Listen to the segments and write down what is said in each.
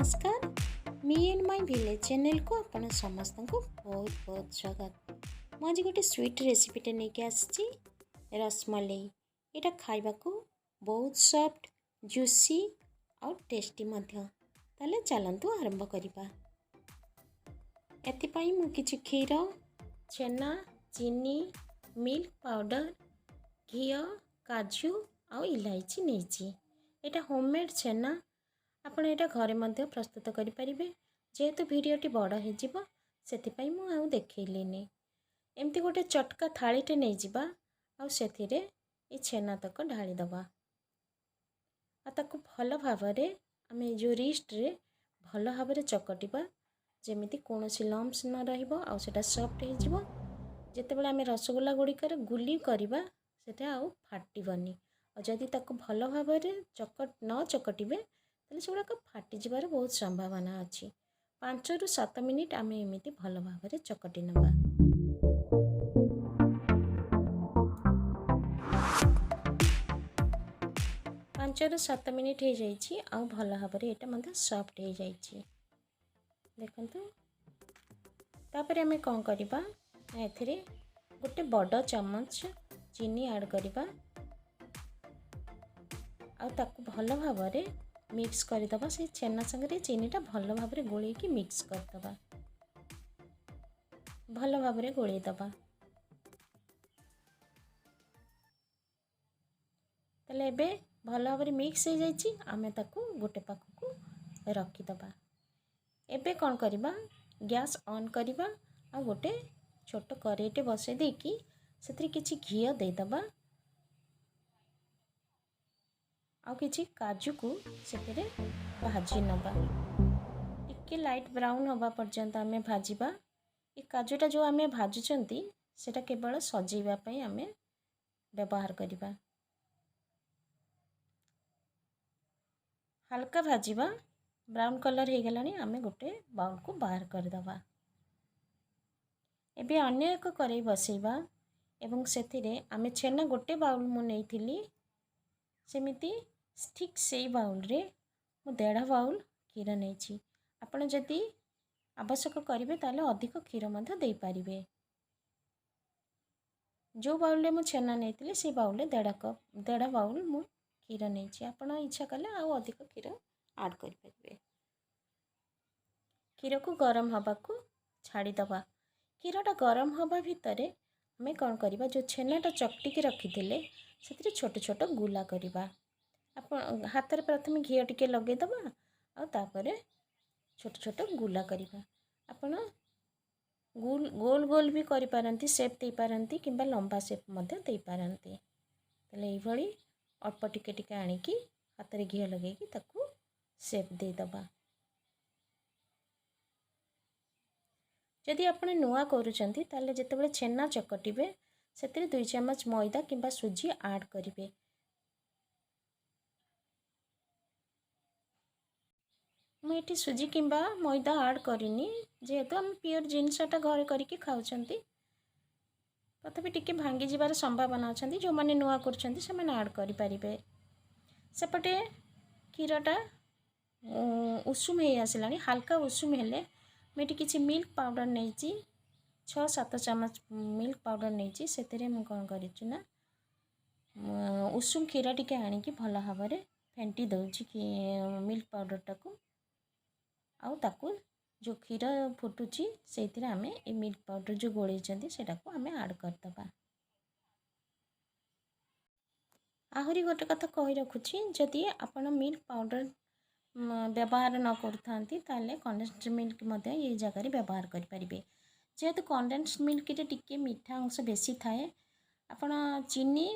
नमस्कार me and my village channel को आपण समस्त को बहुत बहुत स्वागत। मुझे गोटे स्वीट रेसिपीटे नहीं आसी रसमलाई। यहाँ खाइबा को बहुत सॉफ्ट जूसी और टेस्टी ताले चलतु आरंभ करवा। एपाई मु किछि क्षीर छेना चीनी मिल्क पाउडर घी काजू और इलायची नहीं। यहाँ होममेड छेना आपण यहाँ घरे मध्य प्रस्तुत करें। जेहेतु भिडटी बड़ हो से देखनी एमती गोटे चटका थालीटे नहीं जावा आथिरे छेना तक ढालीदबा ताको भल भाव आम जो रिस्ट रे भल भाव चकटिबा जमी कौन लम्स न रहा सफ्ट हो। जितेबाला आम रसगोला गुड़िकर गुली करवा सेटा आउ फाटबनी और जदि ताको भल भाव न चकटिबे तेल से गुड़ाक फाटीजार बहुत संभावना अच्छी। 5 ରୁ 7 मिनिट आम एमती भल भाव चकटी नवा। 5 ରୁ 7 मिनिट हो जाइए आउ भल भाव यहाँ सफ्ट हो जाइए देखु। तापर आम कौन करवा ए गोटे बड़ चम्मच चीनी ऐड करवा भल भाव मिक्स करदबा। से छेना संगे चीनीटा भल भाव गोल मिक्स करदबा भल भाव गोलैदबा। तले एबे भल भाव मिक्स हो जाइए आम ताकू गोटे पाखक रखीदबा। एबे कौन करवा गैस ऑन करवा आ गोटे छोट करेईटे बसई देकी से किछि घी देदबा आ किछि काजू को से भाजी नबा। टिके लाइट ब्राउन हवा पर्यंत आम भाजवा। ये काजूटा जो आम भाजुचंती सेटा केवल सजेवा पई आम व्यवहार करवा। हल्का भाजवा ब्राउन कलर हो गलानी आम गोटे बाउल को बाहर करदबा। एबे अन्य एक करेई बसैबा एवं सेथिरे आम छेना गोटे बाउल मु नेइथिली सेमिति ठीक से बाउल रे मु 1.5 बाउल क्षीर नहीं। आपण जदि आवश्यक करेंगे ताले अधिक क्षीर मध्य दे पारिबे। जो बाउल रे मु छेना नहीं से बाउल रे 1.5 बाउल मु क्षीर नहीं। आपण इच्छा कले आउ अधिक क्षीर ऐड कर पारिबे। क्षीर को गरम हवा को छाड़ीदबा। क्षीरटा गरम हवा भितर आम कौन करवा जो छेनाटा चकटिकी रखी से छोट छोट गुला करवा। आप हाथ में प्रथम घी टिके लगेदबा आउे छोट छोट गुला करवा। आपण गोल गोल गोल भी करि पारंती शेप दे पारंती किंबा लंबा शेप मध्य दे पारंती। तले एभली अल्प टिके टिके आनिकी हाथ में घी लगेकी ताकू शेप देदबा। जदि आपण नुआ करूचंती ताले जेतेबेले छेना चकटिबे सेतिरे 2 चम्मच मैदा किंबा सुजी ऐड करिवे। मुझे सुजी किंबा मैदा ऐड करनी जेहेतु आम प्योर जिनसटा घरे करके खाऊँच तथापि टिके भांगी जीवार संभावना अच्छा जो मैंने नुआ कर ऐड करें। सेपटे क्षीरटा उषुम हो आसला हाल्का उषुम हेले मुझे किसी मिल्क पाउडर नहीं 6-7 चम्मच मिल्क पाउडर नहीं से कौन करना उषुम क्षीर टिके आनिकी भल भाव फेंटी दौची मिल्क पाउडरटा को आउ ताकू जो क्षीर फुटुची से आम ये मिल्क पाउडर जो गोलैंती से आम ऐड करदबा। आहरी गोटे कथा कही रखुची जदि आपण मिल्क पाउडर व्यवहार न करें कंडेन्स्ड मिल्क ये जगह व्यवहार करें। जेहेतु कंडेन्स्ड मिल्क टिके मीठा अंश बेसी थाए आपण चीनी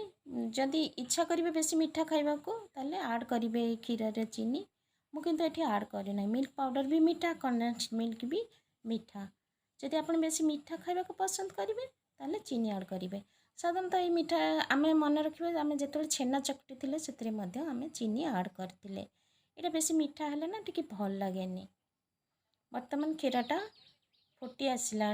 जदि इच्छा करेंगे बेसी मीठा खाइबा को ताले ऐड करेंगे क्षीर रे चीनी। मु किंतु एठी ऐड करना मिल्क पाउडर भी मीठा कंडेन्स्ड मिल्क भी मीठा। जदि आपण बेसी मीठा खाइबा को पसंद करेंगे ताले चीनी ऐड करेंगे। साधारणतः ये मीठा आम मन रखिए आम जो छेना चकटी थे से आम चीनी ऐड करते यहाँ बेसी मीठा है ना टी भल लगे। बर्तमान क्षीरटा फुटी आसला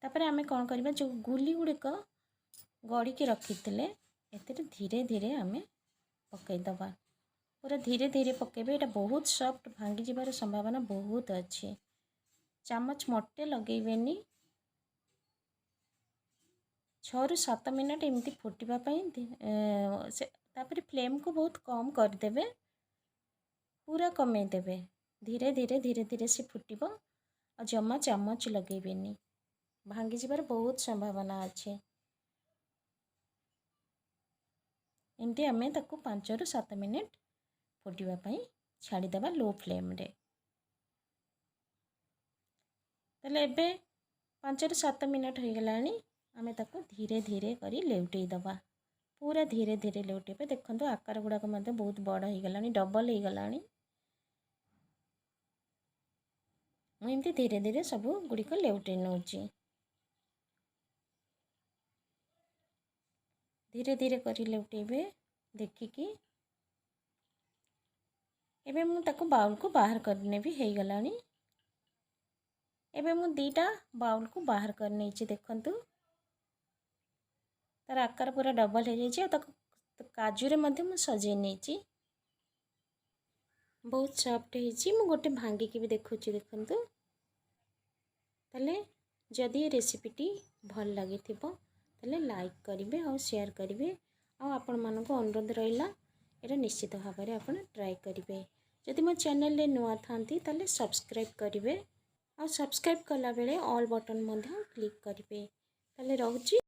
तापर आम कौन करवा जो गुली गुड़िक गढ़ी रखी थे धीरे धीरे आम पकईदबा पूरा धीरे धीरे पकेबे। एटा बहुत सॉफ्ट भांगी जिबार संभावना बहुत अच्छी। चामच मोटे लगेबेनी। 6 ରୁ 7 मिनट एमती फुटवा तापर फ्लेम को बहुत कम करदेवे, पूरा कमे देवे। धीरे धीरे से फुटब और जमा चामच लगेबेनी, भांगी जिबार बहुत संभावना अच्छे। एमती आमे ताकू 5 ରୁ 7 मिनट फुटवा छाड़ीदेवा लो फ्लेम रे। ताले एबे 5 ରୁ 7 मिनट हो गलानी। आमे ताकू धीरे धीरे करी लेउटेई दबा, पूरा धीरे धीरे लेउटेबे। देखंतु आकार गुड़ाक मध्य बहुत बड़ हो गलानी, डबल हो गलानी। मु एमती धीरे धीरे सब गुड़िक लेउटेई नउची। धीरे धीरे करी लेउटेबे देखिकी। एबे मु ताकू बाउल को बाहर करनेबी हो गलानी। एबे मु 2टा बाउल को बाहर करने देखंतु तार आकार पूरा डबल हो जाइए। काजू रे मध्य मु सजे नहीं, बहुत सॉफ्ट होइछि। मु गोटे भांगी की भी देखुछि देखंतु। ताले जदि ये रेसिपीटी भल लगी ताले लाइक करिवे और शेयर करिवे। आ आपण मानको अनुरोध रहिला एटा निश्चित भाव में आपण ट्राई करिवे। जदि मो चैनल रे नुआ थांती ताले सब्सक्राइब करिवे और सब्सक्राइब कला बेले ऑल बटन मध्य क्लिक करिवे। ताले रहूछि,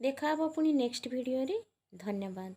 देखा हबो पुनी नेक्स्ट वीडियो रे। धन्यवाद।